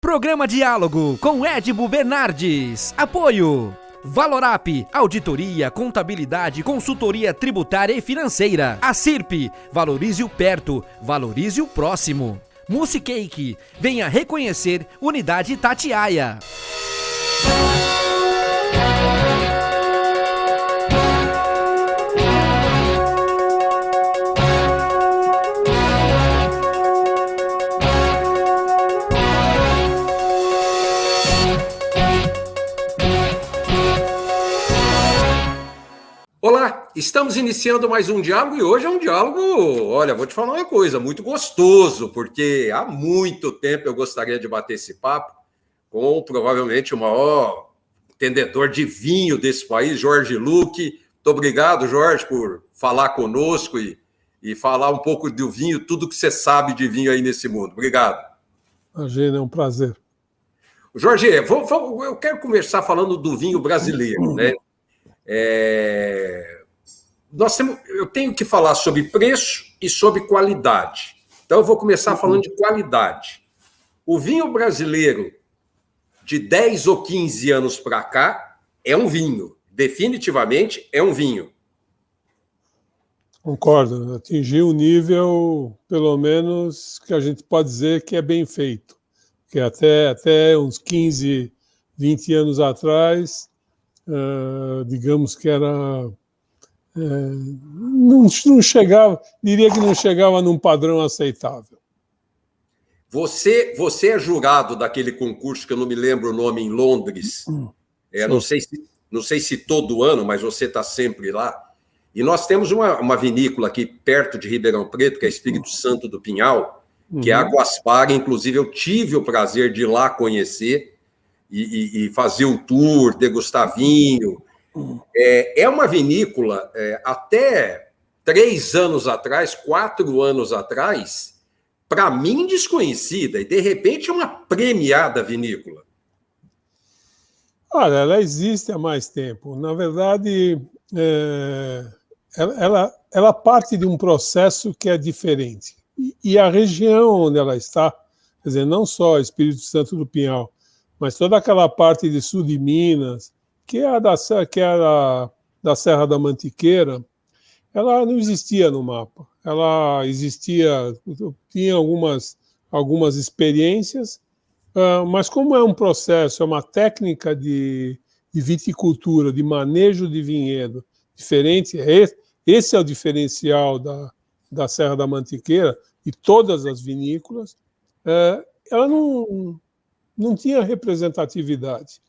Programa Diálogo com Edibo Bernardes. Apoio Valorap, auditoria, contabilidade, consultoria tributária e financeira. A CIRP, valorize o perto, valorize o próximo. Musicake, venha reconhecer Unidade Itatiaia. Olá, estamos iniciando mais um diálogo e hoje é um diálogo, olha, vou te falar uma coisa, muito gostoso, porque há muito tempo eu gostaria de bater esse papo com provavelmente o maior entendedor de vinho desse país, Jorge Luque. Muito obrigado, Jorge, por falar conosco e falar um pouco do vinho, tudo que você sabe de vinho aí nesse mundo. Obrigado. Imagina, é um prazer. Jorge, eu quero começar falando do vinho brasileiro, né? Eu tenho que falar sobre preço e sobre qualidade. Então, eu vou começar falando de qualidade. O vinho brasileiro, de 10 ou 15 anos para cá, é um vinho. Definitivamente é um vinho. Concordo. Atingiu um nível, pelo menos, que a gente pode dizer que é bem feito. Porque até uns 15, 20 anos atrás, digamos que era... não chegava, diria que não chegava num padrão aceitável. Você é jurado daquele concurso que eu não me lembro o nome, em Londres. Não sei se todo ano, mas você está sempre lá. E nós temos uma vinícola aqui perto de Ribeirão Preto, que é Espírito Santo do Pinhal, que é a Guaspari. Inclusive, eu tive o prazer de ir lá conhecer e fazer o tour, degustar vinho. É uma vinícola, até 3 anos atrás, 4 anos atrás, para mim desconhecida, e de repente é uma premiada vinícola. Olha, ela existe há mais tempo. Na verdade, ela parte de um processo que é diferente. E a região onde ela está, quer dizer, não só Espírito Santo do Pinhal, mas toda aquela parte de sul de Minas, que é da Serra da Mantiqueira, ela não existia no mapa. Ela existia, tinha algumas experiências, mas como é um processo, é uma técnica de viticultura, de manejo de vinhedo diferente, esse é o diferencial da Serra da Mantiqueira e todas as vinícolas, ela não tinha representatividade.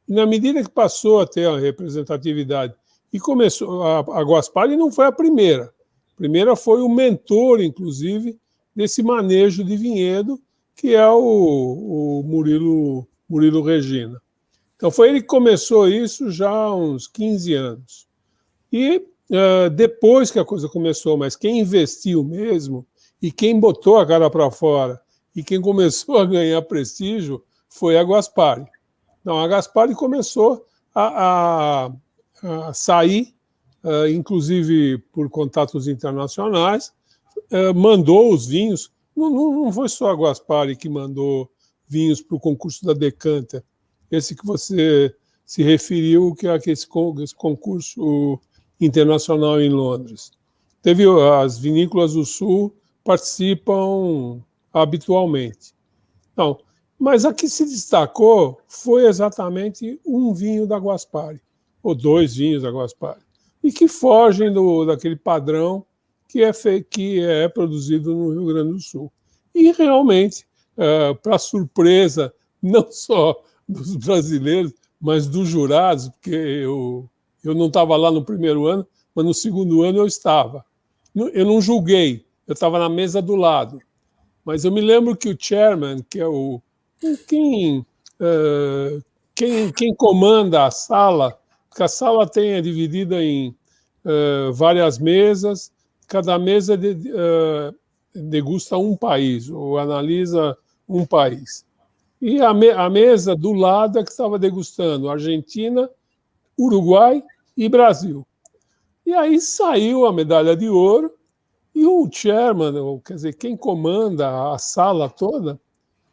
E na medida que passou a ter a representatividade e começou, a Guaspari não foi a primeira. A primeira foi o mentor, inclusive, desse manejo de vinhedo, que é o Murilo Regina. Então foi ele que começou isso já há uns 15 anos. E depois que a coisa começou, mas quem investiu mesmo e quem botou a cara para fora e quem começou a ganhar prestígio foi a Guaspari. Então, a Guaspari começou a sair, inclusive por contatos internacionais, mandou os vinhos. Não foi só a Guaspari que mandou vinhos para o concurso da Decanter, esse que você se referiu, que é esse concurso internacional em Londres. Teve as vinícolas do Sul participam habitualmente. Então, mas a que se destacou foi exatamente um vinho da Guaspari, ou 2 vinhos da Guaspari, e que fogem daquele padrão que é produzido no Rio Grande do Sul. E realmente, para surpresa não só dos brasileiros, mas dos jurados, porque eu não estava lá no primeiro ano, mas no segundo ano eu estava. Eu não julguei, eu estava na mesa do lado. Mas eu me lembro que o chairman, que é quem comanda a sala, porque a sala é dividida em várias mesas, cada mesa degusta um país, ou analisa um país. E a mesa do lado é que estava degustando Argentina, Uruguai e Brasil. E aí saiu a medalha de ouro, e o chairman, quer dizer, quem comanda a sala toda,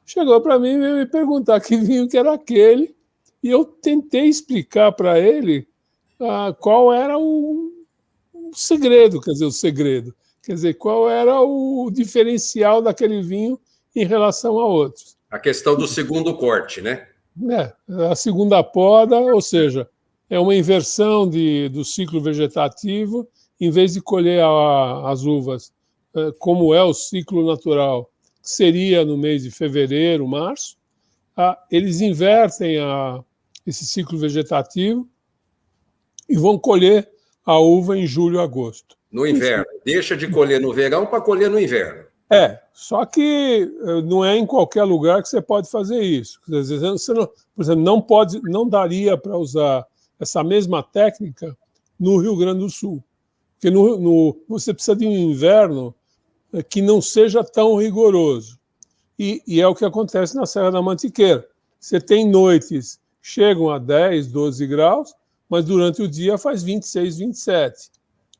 chegou para mim e veio me perguntar que vinho que era aquele, e eu tentei explicar para ele qual era o segredo, quer dizer, qual era o diferencial daquele vinho em relação a outros. A questão do segundo corte, né? A segunda poda, ou seja, é uma inversão do ciclo vegetativo. Em vez de colher as uvas como é o ciclo natural, que seria no mês de fevereiro, março, eles invertem esse ciclo vegetativo e vão colher a uva em julho, agosto. No inverno. Deixa de colher no verão para colher no inverno. Só que não é em qualquer lugar que você pode fazer isso. Você não, por exemplo, não daria para usar essa mesma técnica no Rio Grande do Sul. Porque você precisa de um inverno que não seja tão rigoroso. E é o que acontece na Serra da Mantiqueira. Você tem noites que chegam a 10, 12 graus, mas durante o dia faz 26, 27.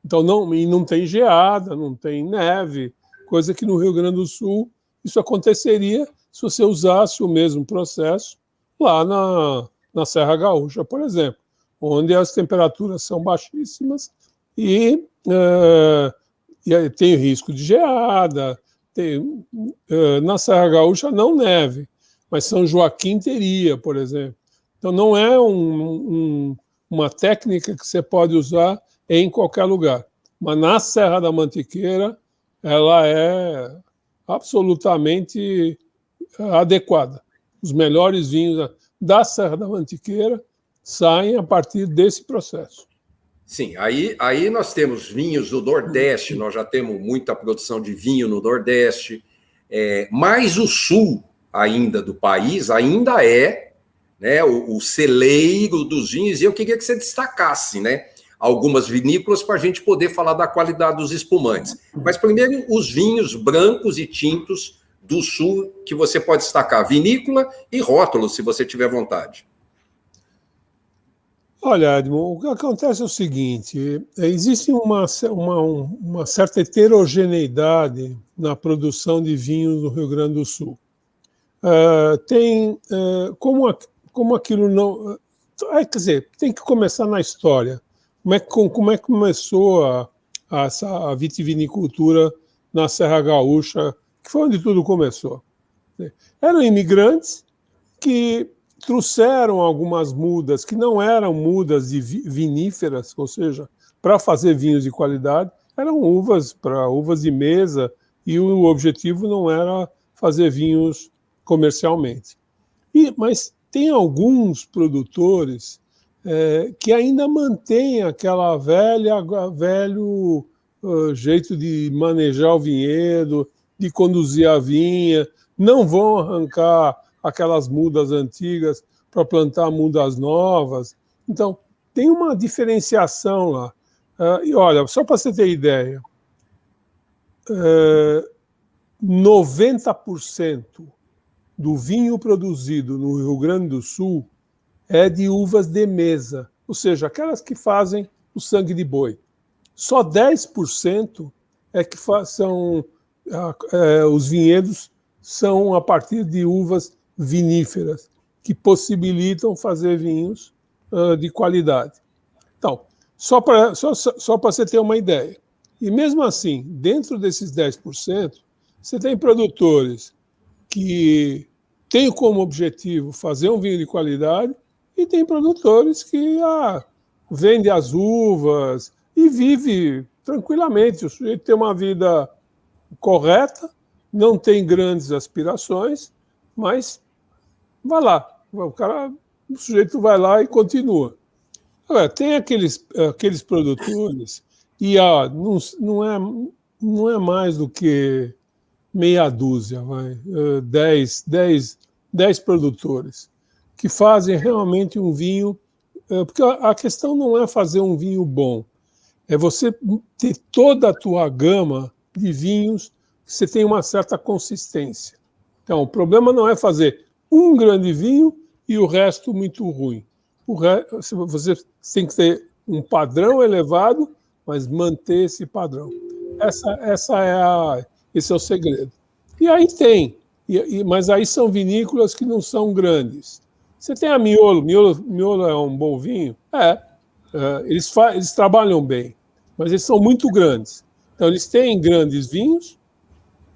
Então, não tem geada, não tem neve, coisa que no Rio Grande do Sul isso aconteceria se você usasse o mesmo processo lá na Serra Gaúcha, por exemplo, onde as temperaturas são baixíssimas e tem risco de geada. Na Serra Gaúcha não neve, mas São Joaquim teria, por exemplo. Então não é uma técnica que você pode usar em qualquer lugar. Mas na Serra da Mantiqueira ela é absolutamente adequada. Os melhores vinhos da Serra da Mantiqueira saem a partir desse processo. Sim, aí nós temos vinhos do Nordeste, nós já temos muita produção de vinho no Nordeste, mas o sul ainda do país ainda é, né, o celeiro dos vinhos, e eu queria que você destacasse, né, algumas vinícolas para a gente poder falar da qualidade dos espumantes. Mas primeiro, os vinhos brancos e tintos do sul, que você pode destacar, vinícola e rótulo, se você tiver vontade. Olha, Edmond, o que acontece é o seguinte, existe uma certa heterogeneidade na produção de vinhos no Rio Grande do Sul. Como aquilo não... quer dizer, tem que começar na história. Como é que começou a vitivinicultura na Serra Gaúcha, que foi onde tudo começou? Eram imigrantes que trouxeram algumas mudas que não eram mudas de viníferas, ou seja, para fazer vinhos de qualidade, eram uvas de mesa, e o objetivo não era fazer vinhos comercialmente. Mas tem alguns produtores que ainda mantêm aquela velho jeito de manejar o vinhedo, de conduzir a vinha, não vão arrancar aquelas mudas antigas para plantar mudas novas. Então, tem uma diferenciação lá. E olha, só para você ter ideia, 90% do vinho produzido no Rio Grande do Sul é de uvas de mesa, ou seja, aquelas que fazem o sangue de boi. Só 10% que são os vinhedos são a partir de uvas viníferas, que possibilitam fazer vinhos de qualidade. Então, só para você ter uma ideia. E mesmo assim, dentro desses 10%, você tem produtores que têm como objetivo fazer um vinho de qualidade e tem produtores que vendem as uvas e vive tranquilamente. O sujeito tem uma vida correta, não tem grandes aspirações, mas vai lá. O sujeito vai lá e continua. Agora, tem aqueles produtores, e não é mais do que meia dúzia, 10 produtores, que fazem realmente um vinho, porque a questão não é fazer um vinho bom, é você ter toda a tua gama de vinhos que você tem uma certa consistência. Então, o problema não é fazer um grande vinho e o resto muito ruim. Você tem que ter um padrão elevado, mas manter esse padrão. Esse é o segredo. E aí tem Mas aí são vinícolas que não são grandes. Você tem a Miolo. Miolo é um bom vinho? Eles trabalham bem, mas eles são muito grandes. Então, eles têm grandes vinhos,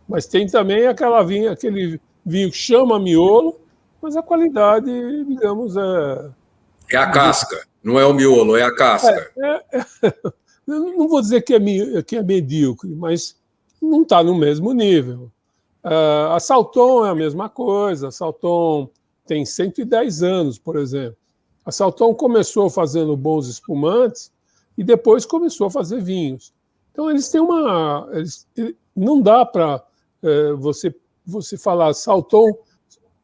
mas tem também aquele vinho que chama Miolo, mas a qualidade, digamos, É a casca, não é o miolo, é a casca. Não vou dizer que é medíocre, mas não está no mesmo nível. A Salton é a mesma coisa. A Salton tem 110 anos, por exemplo. A Salton começou fazendo bons espumantes e depois começou a fazer vinhos. Então, eles têm não dá para você falar Salton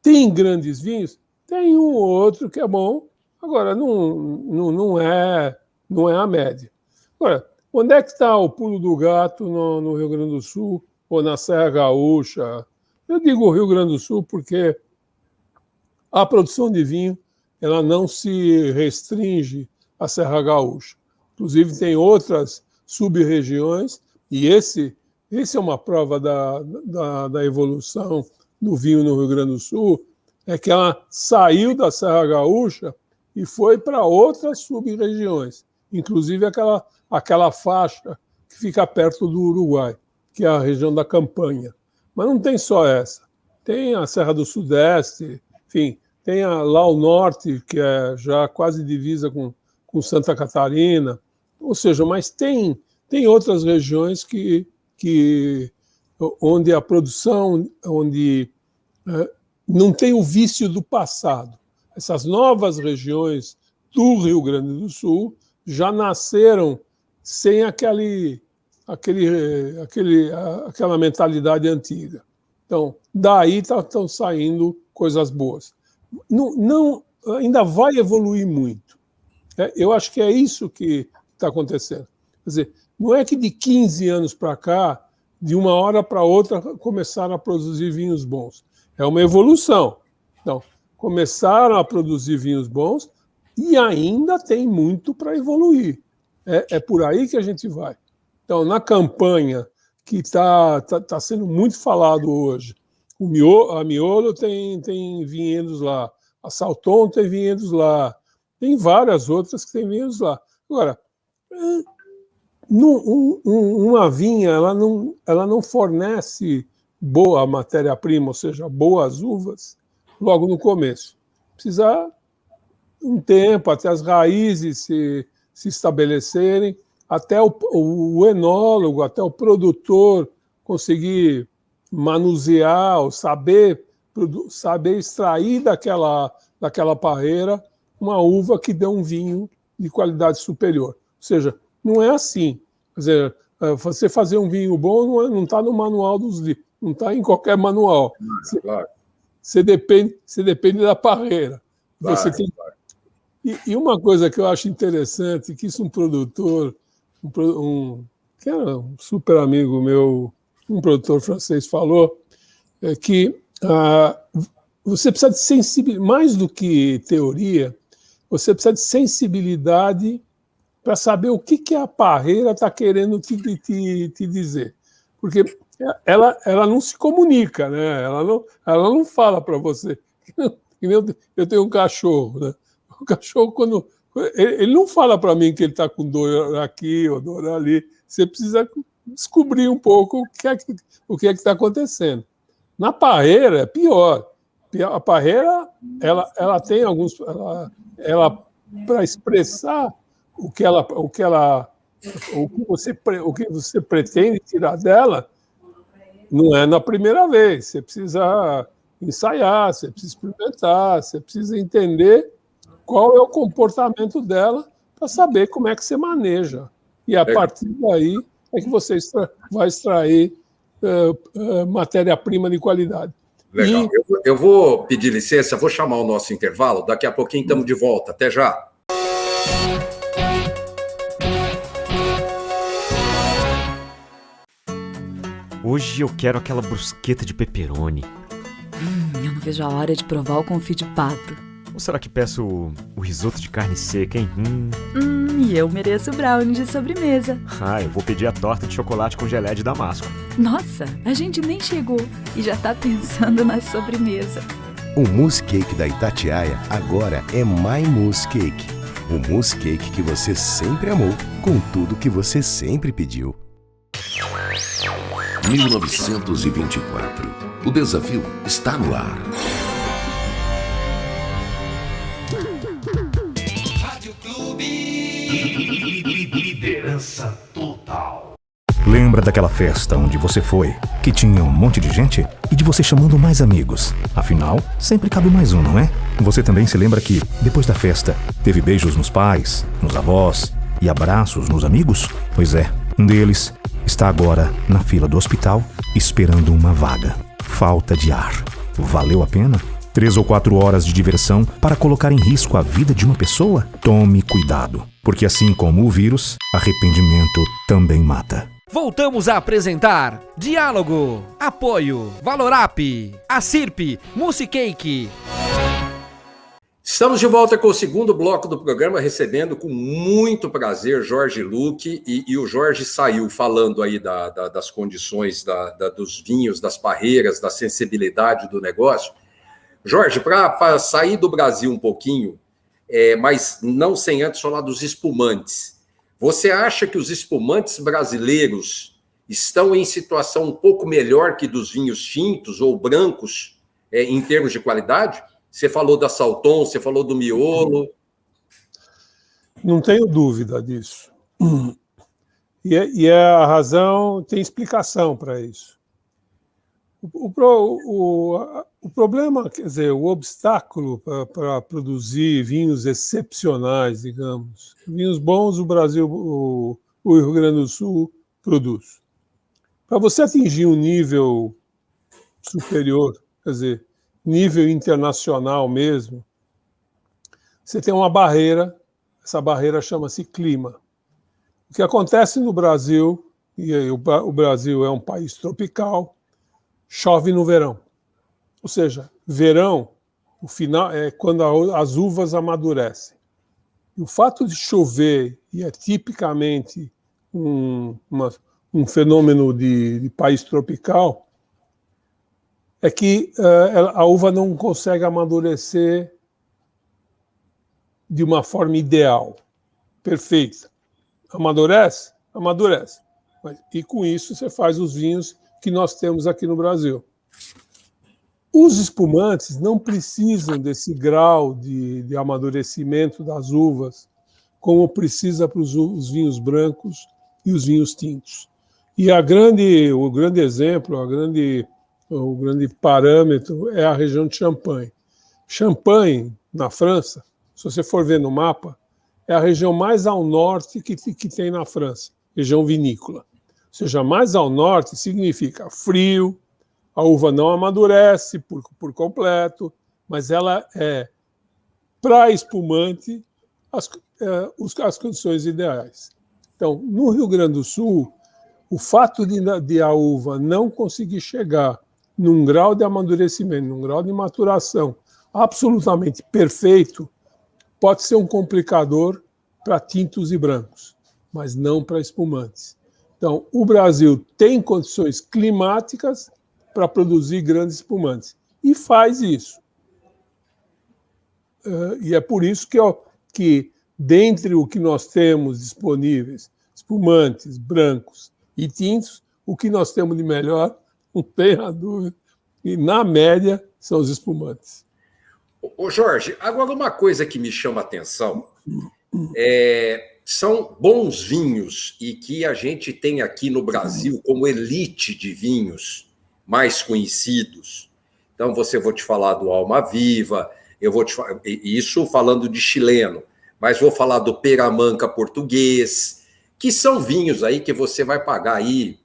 tem grandes vinhos? Tem um ou outro que é bom, agora não é a média. Agora, onde é que está o pulo do gato no Rio Grande do Sul ou na Serra Gaúcha? Eu digo Rio Grande do Sul porque a produção de vinho ela não se restringe à Serra Gaúcha. Inclusive, tem outras sub-regiões, e esse é uma prova da evolução do vinho no Rio Grande do Sul, é que ela saiu da Serra Gaúcha e foi para outras sub-regiões, inclusive aquela faixa que fica perto do Uruguai, que é a região da Campanha. Mas não tem só essa. Tem a Serra do Sudeste, enfim, tem lá ao norte, que é já quase divisa com Santa Catarina. Ou seja, mas tem outras regiões onde a produção, onde não tem o vício do passado. Essas novas regiões do Rio Grande do Sul já nasceram sem aquela mentalidade antiga. Então, daí estão saindo coisas boas. Ainda vai evoluir muito. Eu acho que é isso que está acontecendo. Quer dizer, não é que de 15 anos para cá, de uma hora para outra, começaram a produzir vinhos bons. É uma evolução. Então, começaram a produzir vinhos bons e ainda tem muito para evoluir. É por aí que a gente vai. Então, na Campanha, que está sendo muito falado hoje, a Miolo tem vinhedos lá, a Salton tem vinhedos lá, tem várias outras que têm vinhedos lá. Agora, uma vinha ela não fornece boa matéria-prima, ou seja, boas uvas, logo no começo. Precisa um tempo até as raízes se estabelecerem, até o enólogo, até o produtor conseguir manusear, ou saber extrair daquela parreira uma uva que dê um vinho de qualidade superior. Ou seja, não é assim. Quer dizer, você fazer um vinho bom não está no manual dos livros, não está em qualquer manual. Você depende da parreira. E uma coisa que eu acho interessante, que isso um produtor, que era um super amigo meu, um produtor francês falou, é que você precisa de sensibilidade, mais do que teoria, você precisa de sensibilidade para saber o que a parreira está querendo te dizer. Porque ela não se comunica, né? Ela não fala para você. Eu tenho um cachorro, né? O cachorro, quando ele não fala para mim que ele está com dor aqui ou dor ali. Você precisa descobrir um pouco o que é que está acontecendo. Na parreira é pior. A parreira ela tem alguns, para expressar o que você pretende tirar dela, não é na primeira vez. Você precisa ensaiar, você precisa experimentar, você precisa entender qual é o comportamento dela para saber como é que você maneja. E a partir daí é que você vai extrair matéria-prima de qualidade. Legal. Eu vou pedir licença, vou chamar o nosso intervalo. Daqui a pouquinho estamos de volta. Até já. Hoje eu quero aquela brusqueta de pepperoni. Eu não vejo a hora de provar o confit de pato. Ou será que peço o risoto de carne seca, hein? E eu mereço brownie de sobremesa. Eu vou pedir a torta de chocolate com geleia de damasco. Nossa, a gente nem chegou e já tá pensando na sobremesa. O Mousse Cake da Itatiaia agora é My Mousse Cake. O mousse cake que você sempre amou, com tudo que você sempre pediu. 1924. O desafio está no ar. Rádio Clube. Liderança total. Lembra daquela festa onde você foi, que tinha um monte de gente e de você chamando mais amigos? Afinal, sempre cabe mais um, não é? Você também se lembra que, depois da festa, teve beijos nos pais, nos avós e abraços nos amigos? Pois é, um deles está agora na fila do hospital esperando uma vaga. Falta de ar. Valeu a pena? 3 ou 4 horas de diversão para colocar em risco a vida de uma pessoa? Tome cuidado, porque assim como o vírus, arrependimento também mata. Voltamos a apresentar Diálogo, Apoio, Valorap, Acirp, Mousse Cake. Estamos de volta com o segundo bloco do programa, recebendo com muito prazer Jorge Luque, e o Jorge saiu falando aí das condições dos vinhos, das barreiras, da sensibilidade do negócio. Jorge, para sair do Brasil um pouquinho, mas não sem antes falar dos espumantes, você acha que os espumantes brasileiros estão em situação um pouco melhor que dos vinhos tintos ou brancos em termos de qualidade? Você falou da Salton, você falou do Miolo. Não tenho dúvida disso. E a razão tem explicação para isso. O problema, quer dizer, o obstáculo para produzir vinhos excepcionais, digamos, vinhos bons, o Brasil, o Rio Grande do Sul produz. Para você atingir um nível superior, quer dizer, nível internacional mesmo, você tem uma barreira, essa barreira chama-se clima. O que acontece no Brasil, e o Brasil é um país tropical, chove no verão. Ou seja, verão, o final é quando as uvas amadurecem. E o fato de chover, e é tipicamente um fenômeno de país tropical, é que a uva não consegue amadurecer de uma forma ideal, perfeita. Amadurece? Amadurece. E com isso você faz os vinhos que nós temos aqui no Brasil. Os espumantes não precisam desse grau de amadurecimento das uvas como precisa para os vinhos brancos e os vinhos tintos. E o grande exemplo, o grande parâmetro é a região de Champagne. Champagne, na França, se você for ver no mapa, é a região mais ao norte que tem na França, região vinícola. Ou seja, mais ao norte significa frio, a uva não amadurece por completo, mas ela é, para espumante, as condições ideais. Então, no Rio Grande do Sul, o fato de a uva não conseguir chegar num grau de amadurecimento, num grau de maturação absolutamente perfeito, pode ser um complicador para tintos e brancos, mas não para espumantes. Então, o Brasil tem condições climáticas para produzir grandes espumantes, e faz isso. E é por isso que dentre o que nós temos disponíveis, espumantes, brancos e tintos, o que nós temos de melhor, não tenha dúvida, e na média são os espumantes. Ô Jorge, agora uma coisa que me chama a atenção são bons vinhos e que a gente tem aqui no Brasil como elite de vinhos mais conhecidos. Então, vou te falar do Almaviva, isso falando de chileno, mas vou falar do Peramanca português, que são vinhos aí que você vai pagar aí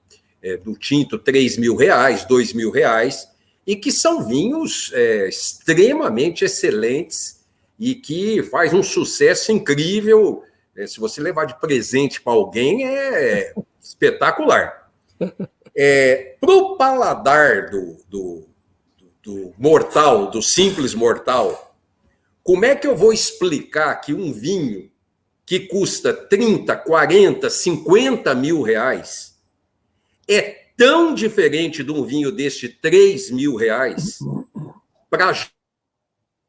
do tinto R$3.000, R$2.000, e que são vinhos extremamente excelentes e que faz um sucesso incrível. Se você levar de presente para alguém, é espetacular. Para o paladar do mortal, do simples mortal, Como é que eu vou explicar que um vinho que custa 30, 40, 50 mil reais é tão diferente de um vinho deste 3 mil reais para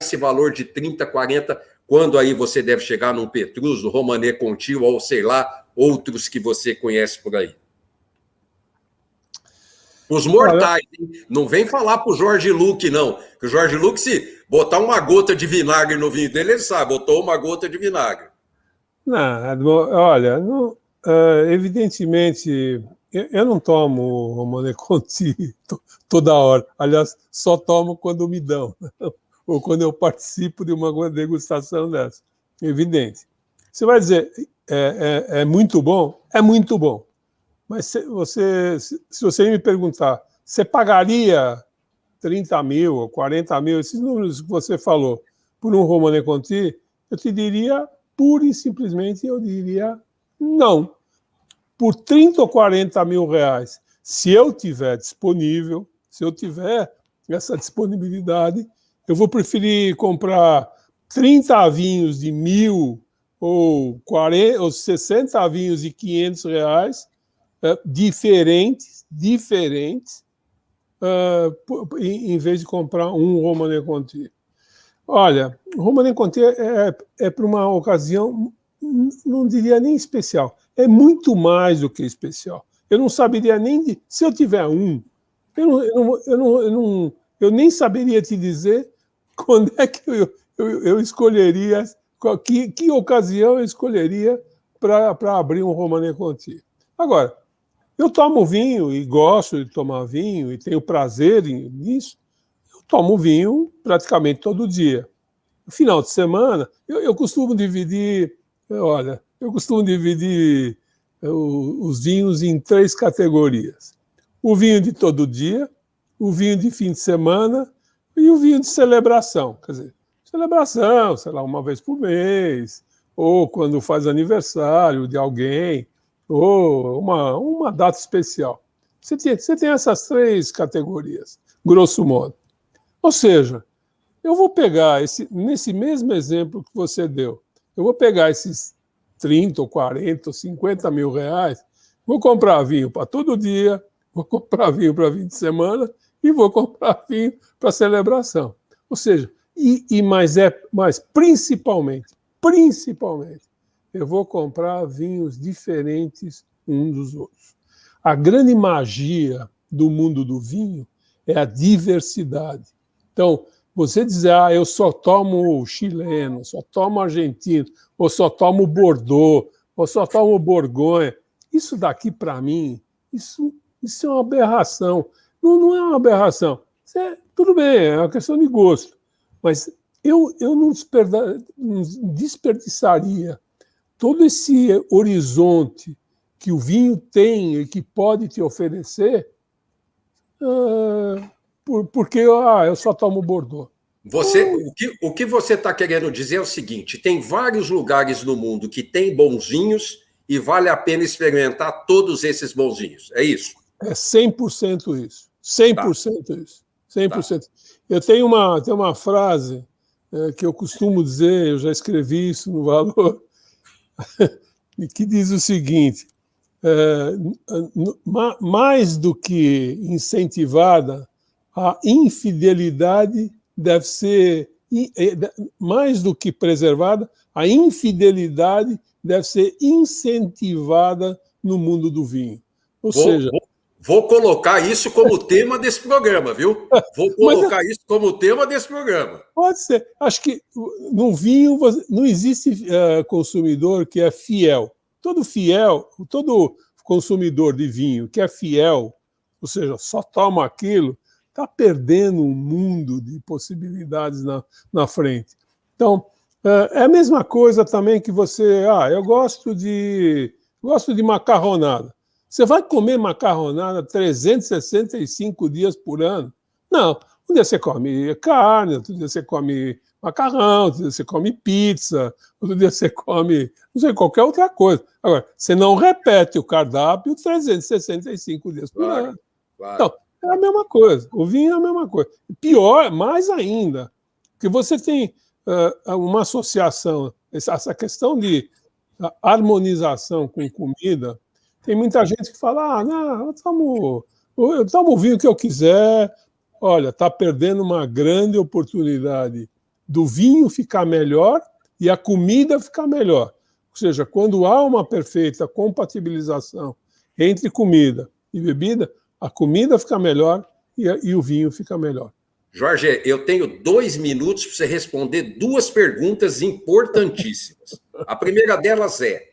esse valor de 30, 40, quando aí você deve chegar num Petrus, no Romanée Conti, ou sei lá, outros que você conhece por aí. Os mortais, hein? Não vem falar pro Jorge Luque, não. Que o Jorge Luque, se botar uma gota de vinagre no vinho dele, ele sabe, botou uma gota de vinagre. Não, olha, não, evidentemente, eu não tomo Romanée Conti toda hora. Aliás, só tomo quando me dão, ou quando eu participo de uma degustação dessa. Evidente. Você vai dizer, é muito bom? É muito bom. Mas se você me perguntar, você pagaria 30 mil ou 40 mil, esses números que você falou, por um Romanée Conti, eu te diria, pura e simplesmente, eu diria não. Por 30 ou 40 mil reais, se eu tiver disponível, se eu tiver essa disponibilidade, eu vou preferir comprar 30 vinhos de 1.000 ou 40 ou 60 vinhos de 500 reais, diferentes, em vez de comprar um Romanée Conti. Olha, o Romanée Conti é para uma ocasião, não diria nem especial, é muito mais do que especial. Eu não saberia nem, se eu tiver um, eu nem saberia te dizer quando é que eu escolheria, que ocasião eu escolheria para abrir um Romanée Conti. Agora, eu tomo vinho e gosto de tomar vinho e tenho prazer nisso. Eu tomo vinho praticamente todo dia. No final de semana, eu costumo dividir, os vinhos em 3 categorias. O vinho de todo dia, o vinho de fim de semana e o vinho de celebração. Quer dizer, celebração, sei lá, uma vez por mês, ou quando faz aniversário de alguém, ou uma data especial. Você tem essas 3 categorias, grosso modo. Ou seja, eu vou pegar, nesse mesmo exemplo que você deu, eu vou pegar esses 30 ou 40 ou 50 mil reais, vou comprar vinho para todo dia, vou comprar vinho para fim de semana e vou comprar vinho para celebração. Ou seja, mas principalmente, eu vou comprar vinhos diferentes uns dos outros. A grande magia do mundo do vinho é a diversidade. Então, você dizer, eu só tomo chileno, só tomo argentino, ou só tomo Bordeaux, ou só tomo Borgonha, isso daqui, para mim, isso é uma aberração. Não é uma aberração. Tudo bem, é uma questão de gosto. Mas eu não desperdiçaria todo esse horizonte que o vinho tem e que pode te oferecer, porque eu só tomo Bordeaux. O que você está querendo dizer é o seguinte: tem vários lugares no mundo que tem bons vinhos e vale a pena experimentar todos esses bons vinhos. É isso? É 100% isso. 100% isso. 100%. Tá. Eu tenho uma frase que eu costumo dizer, eu já escrevi isso no Valor, que diz o seguinte: mais do que incentivada, a infidelidade deve ser, mais do que preservada, a infidelidade deve ser incentivada no mundo do vinho. Ou seja... Vou colocar isso como tema desse programa, viu? Vou colocar isso como tema desse programa. Pode ser. Acho que no vinho não existe consumidor que é fiel. Todo consumidor de vinho que é fiel, ou seja, só toma aquilo, está perdendo um mundo de possibilidades na frente. Então, é a mesma coisa também que você... eu gosto de macarronada. Você vai comer macarronada 365 dias por ano? Não. Um dia você come carne, outro dia você come macarrão, outro dia você come pizza, outro dia você come, não sei, qualquer outra coisa. Agora, você não repete o cardápio 365 dias por ano. Claro. Então, é a mesma coisa. O vinho é a mesma coisa. Pior, mais ainda, que você tem uma associação, essa questão de harmonização com comida, tem muita gente que fala, não, eu tomo o vinho que eu quiser. Olha, está perdendo uma grande oportunidade do vinho ficar melhor e a comida ficar melhor. Ou seja, quando há uma perfeita compatibilização entre comida e bebida, a comida fica melhor e o vinho fica melhor. Jorge, eu tenho 2 minutos para você responder 2 perguntas importantíssimas. A primeira delas é,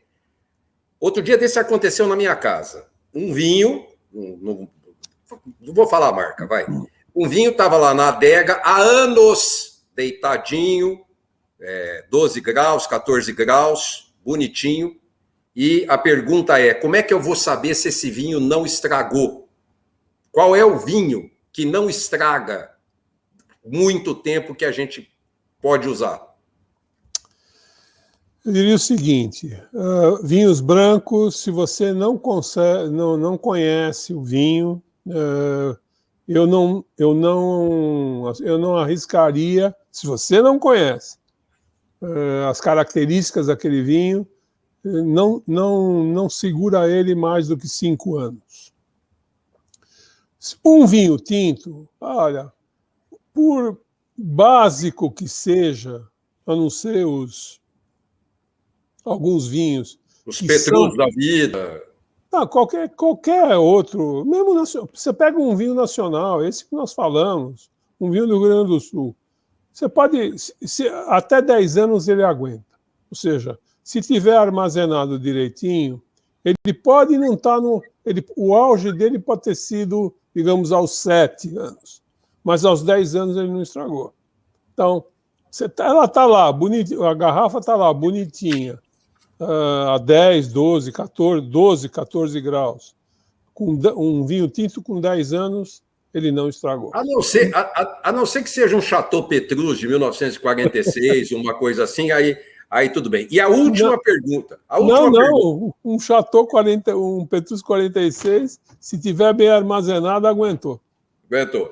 outro dia desse aconteceu na minha casa. Um vinho, não vou falar a marca, vai. Um vinho estava lá na adega há anos, deitadinho, 12 graus, 14 graus, bonitinho. E a pergunta é, como é que eu vou saber se esse vinho não estragou? Qual é o vinho que não estraga muito tempo que a gente pode usar? Eu diria o seguinte, vinhos brancos, se você não conhece o vinho, eu não arriscaria, se você não conhece as características daquele vinho, não segura ele mais do que 5 anos. Um vinho tinto, olha, por básico que seja, a não ser alguns vinhos... Os Petrus da vida... Não, qualquer outro, mesmo você pega um vinho nacional, esse que nós falamos, um vinho do Rio Grande do Sul, você pode, até 10 anos ele aguenta. Ou seja, se tiver armazenado direitinho, ele pode não estar o auge dele pode ter sido, digamos, aos 7 anos, mas aos 10 anos ele não estragou. Então, ela está lá, a garrafa está lá, bonitinha, a 10, 12, 14 graus. Com um vinho tinto com 10 anos, ele não estragou. A não ser que seja um Chateau Petrus de 1946, uma coisa assim, aí tudo bem. E a última pergunta. Um Chateau um Petrus 46, se tiver bem armazenado, aguentou. Aguentou.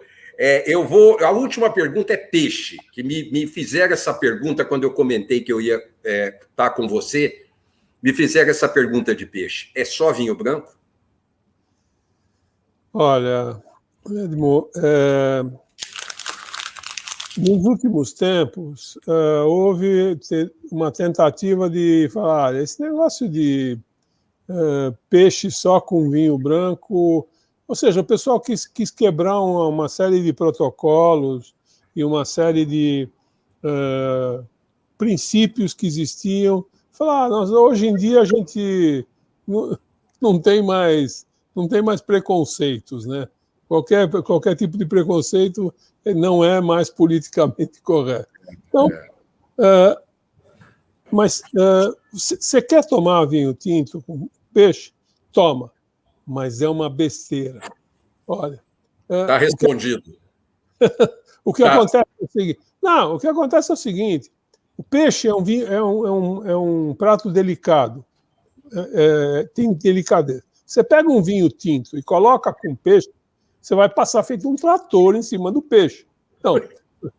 A última pergunta é peixe, que me fizeram essa pergunta quando eu comentei que eu ia estar com você. Me fizeram essa pergunta de peixe. É só vinho branco? Olha, Edmo, nos últimos tempos, houve uma tentativa de falar, esse negócio de peixe só com vinho branco, ou seja, o pessoal quis quebrar uma série de protocolos e uma série de princípios que existiam. Falar, hoje em dia a gente não tem mais preconceitos, né? Qualquer tipo de preconceito não é mais politicamente correto. Então, mas você quer tomar vinho tinto com peixe? Toma, mas é uma besteira. Olha. Está respondido. O que acontece é o seguinte. Não, o que acontece é o seguinte. O peixe é um prato delicado, tem delicadeza. Você pega um vinho tinto e coloca com peixe, você vai passar feito um trator em cima do peixe. Então,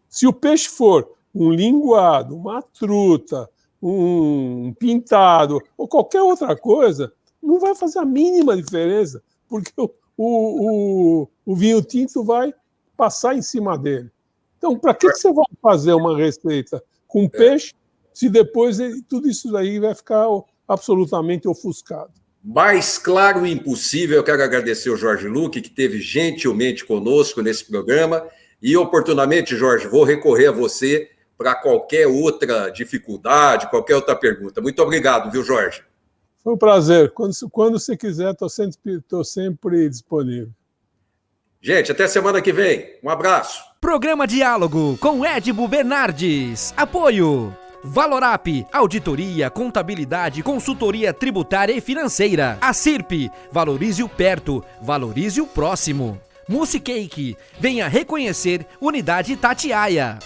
se o peixe for um linguado, uma truta, um pintado ou qualquer outra coisa, não vai fazer a mínima diferença, porque o vinho tinto vai passar em cima dele. Então, para que você vai fazer uma receita com peixe, se depois tudo isso daí vai ficar absolutamente ofuscado? Mais claro impossível, eu quero agradecer ao Jorge Lucke, que esteve gentilmente conosco nesse programa, e oportunamente, Jorge, vou recorrer a você para qualquer outra dificuldade, qualquer outra pergunta. Muito obrigado, viu, Jorge? Foi um prazer. Quando você quiser, estou sempre disponível. Gente, até semana que vem. Um abraço. Programa Diálogo com Edmo Bernardes. Apoio Valorap, auditoria, contabilidade, consultoria tributária e financeira. A CIRP, valorize o perto, valorize o próximo. Mousse Cake, venha reconhecer Unidade Itatiaia.